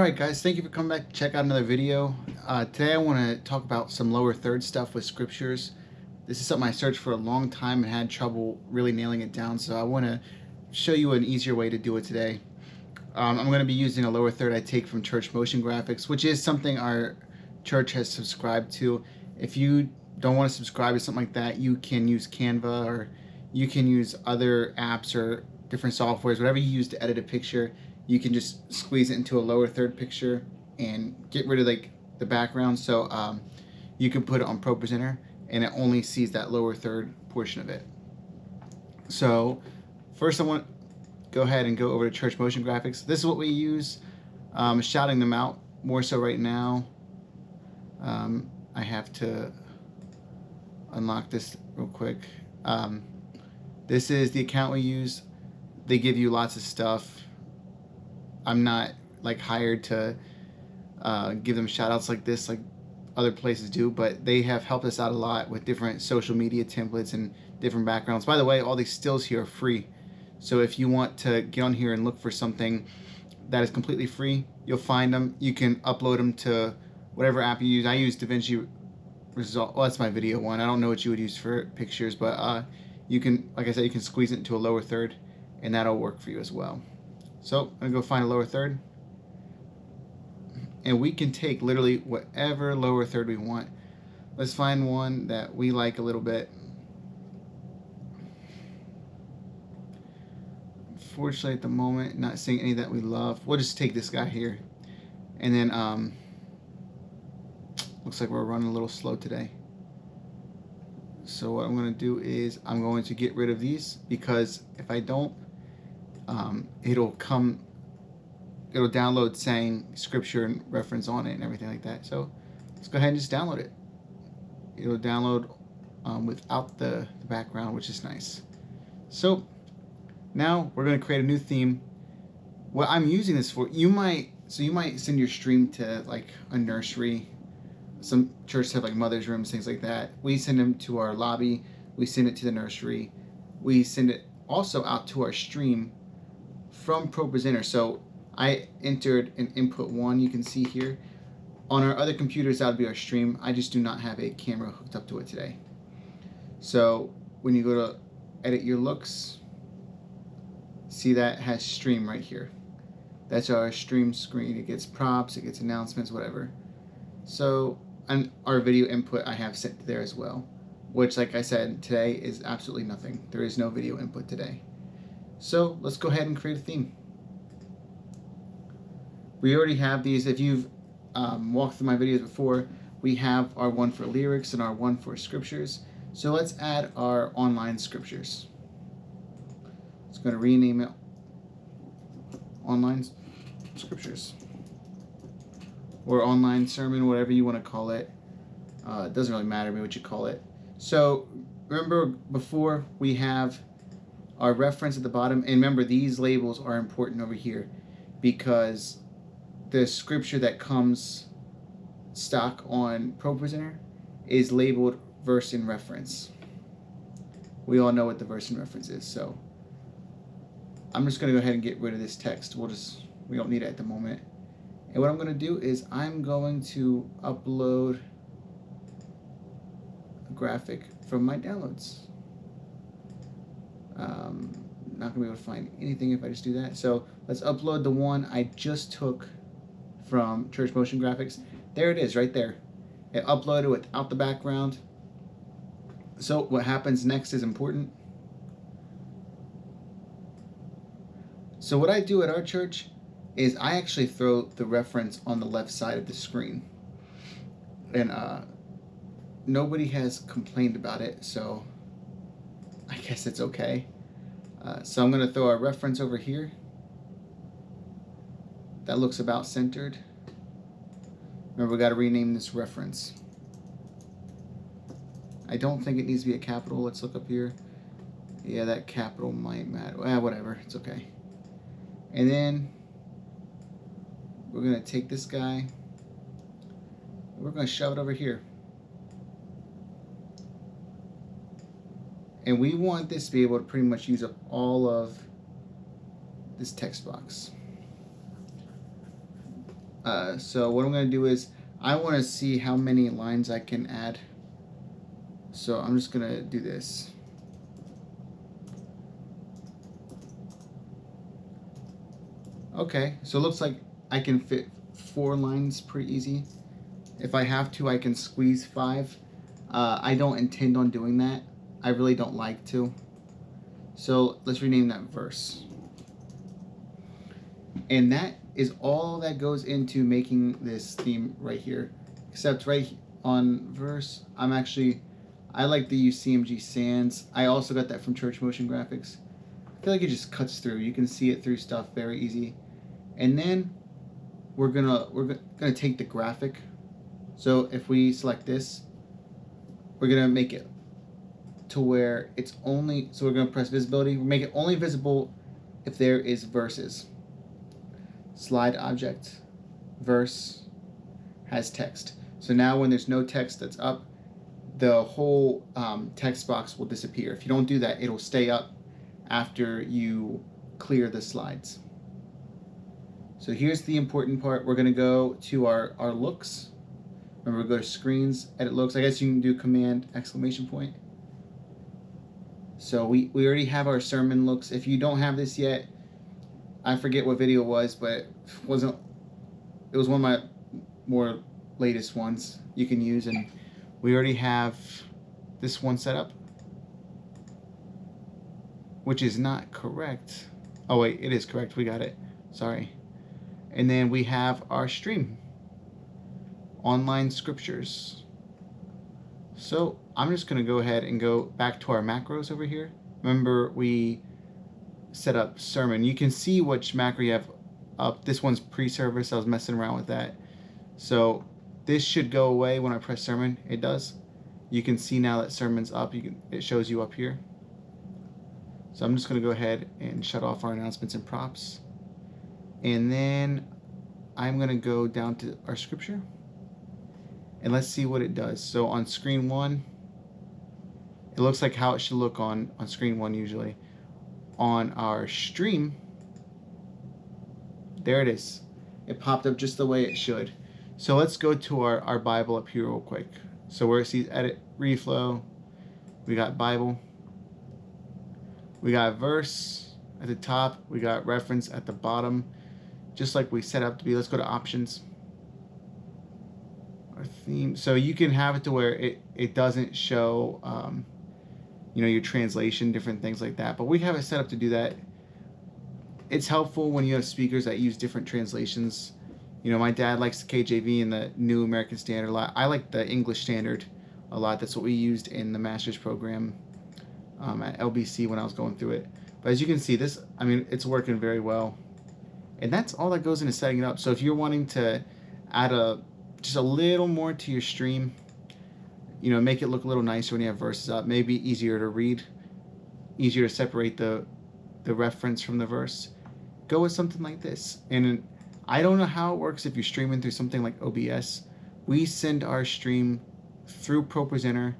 Alright guys, thank you for coming back to check out another video. Today I want to talk about some lower third stuff with scriptures. This is something I searched for a long time and had trouble really nailing it down, so I want to show you an easier way to do it today. I'm going to be using a lower third I take from Church Motion Graphics, which is something our church has subscribed to. If you don't want to subscribe to something like that, you can use Canva, or you can use other apps or different softwares, whatever you use to edit a picture. You can just squeeze it into a lower third picture and get rid of like the background, so you can put it on ProPresenter and it only sees that lower third portion of it. So first I want to go ahead and go over to Church Motion Graphics. This is what we use. Shouting them out more so right now. I have to unlock this real quick. This is the account we use. They give you lots of stuff. I'm not like hired to give them shout outs like this like other places do, but they have helped us out a lot with different social media templates and different backgrounds. By the way, all these stills here are free, so if you want to get on here and look for something that is completely free, you'll find them. You can upload them to whatever app you use. I use DaVinci Resolve. Well, that's my video one. I don't know what you would use for pictures, but you can, like I said, you can squeeze it into a lower third and that'll work for you as well. So I'm going to go find a lower third. And we can take literally whatever lower third we want. Let's find one that we like a little bit. Unfortunately, at the moment, not seeing any that we love. We'll just take this guy here. And then, looks like we're running a little slow today. So what I'm going to do is I'm going to get rid of these, because if I don't, it'll download saying scripture and reference on it and everything like that. So let's go ahead and just download it. It'll download without the background, which is nice. So now we're going to create a new theme. What I'm using this for, you might send your stream to like a nursery. Some churches have like mother's rooms, things like that. We send them to our lobby. We send it to the nursery. We send it also out to our stream from ProPresenter. So I entered an input 1, you can see here. On our other computers, that would be our stream. I just do not have a camera hooked up to it today. So when you go to edit your looks, see that has stream right here. That's our stream screen. It gets props, it gets announcements, whatever. So, and our video input I have set there as well, which, like I said, today is absolutely nothing. There is no video input today. So let's go ahead and create a theme. We already have these. If you've walked through my videos before, we have our one for lyrics and our one for scriptures. So let's add our online scriptures. It's going to rename it online scriptures or online sermon, whatever you want to call it. It doesn't really matter to me what you call it. So remember, before we have our reference at the bottom, and remember these labels are important over here, because the scripture that comes stock on ProPresenter is labeled verse and reference. We all know what the verse and reference is, so I'm just going to go ahead and get rid of this text. We don't need it at the moment. And what I'm going to do is I'm going to upload a graphic from my downloads. Not going to be able to find anything if I just do that. So let's upload the one I just took from Church Motion Graphics. There it is, right there. It uploaded without the background. So what happens next is important. So what I do at our church is I actually throw the reference on the left side of the screen. And nobody has complained about it, so I guess it's okay. So I'm going to throw our reference over here. That looks about centered. Remember, we got to rename this reference. I don't think it needs to be a capital. Let's look up here. Yeah, that capital might matter. Whatever, it's okay. And then we're going to take this guy. We're going to shove it over here. And we want this to be able to pretty much use up all of this text box. So what I'm going to do is I want to see how many lines I can add. So I'm just going to do this. Okay, so it looks like I can fit 4 lines pretty easy. If I have to, I can squeeze 5. I don't intend on doing that. I really don't like to. So let's rename that verse. And that is all that goes into making this theme right here. Except right on verse, I like to use CMG Sans. I also got that from Church Motion Graphics. I feel like it just cuts through. You can see it through stuff very easy. And then we're gonna take the graphic. So if we select this, we're gonna make it to where it's only, so we're gonna press visibility. We make it only visible if there is verses. Slide object, verse, has text. So now when there's no text that's up, the whole text box will disappear. If you don't do that, it'll stay up after you clear the slides. So here's the important part. We're gonna go to our looks. Remember, go to screens, edit looks. I guess you can do command exclamation point. So we already have our sermon looks. If you don't have this yet, I forget what video it was, but it was one of my more latest ones you can use, and we already have this one set up, which is not correct. Oh wait, it is correct. We got it. Sorry. And then we have our stream, online scriptures. So I'm just gonna go ahead and go back to our macros over here. Remember, we set up sermon. You can see which macro you have up. This one's pre-service. I was messing around with that. So this should go away when I press sermon. It does. You can see now that sermon's up. It shows you up here. So I'm just going to go ahead and shut off our announcements and props. And then I'm going to go down to our scripture. And let's see what it does. So on screen 1, it looks like how it should look on screen 1 usually. On our stream, there it is. It popped up just the way it should. So let's go to our Bible up here real quick. So where it sees edit, reflow, we got Bible. We got verse at the top. We got reference at the bottom, just like we set up to be. Let's go to options. Our theme. So you can have it to where it doesn't show your translation, different things like that. But we have it set up to do that. It's helpful when you have speakers that use different translations. My dad likes the KJV and the New American Standard a lot. I like the English Standard a lot. That's what we used in the master's program at LBC when I was going through it. But as you can see, it's working very well. And that's all that goes into setting it up. So if you're wanting to add just a little more to your stream, make it look a little nicer when you have verses up, maybe easier to read, easier to separate the reference from the verse, go with something like this. And I don't know how it works if you're streaming through something like OBS. We send our stream through ProPresenter.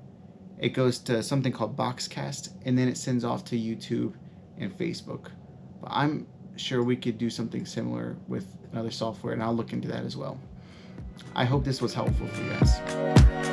It goes to something called Boxcast, and then it sends off to YouTube and Facebook. But I'm sure we could do something similar with another software, and I'll look into that as well. I hope this was helpful for you guys.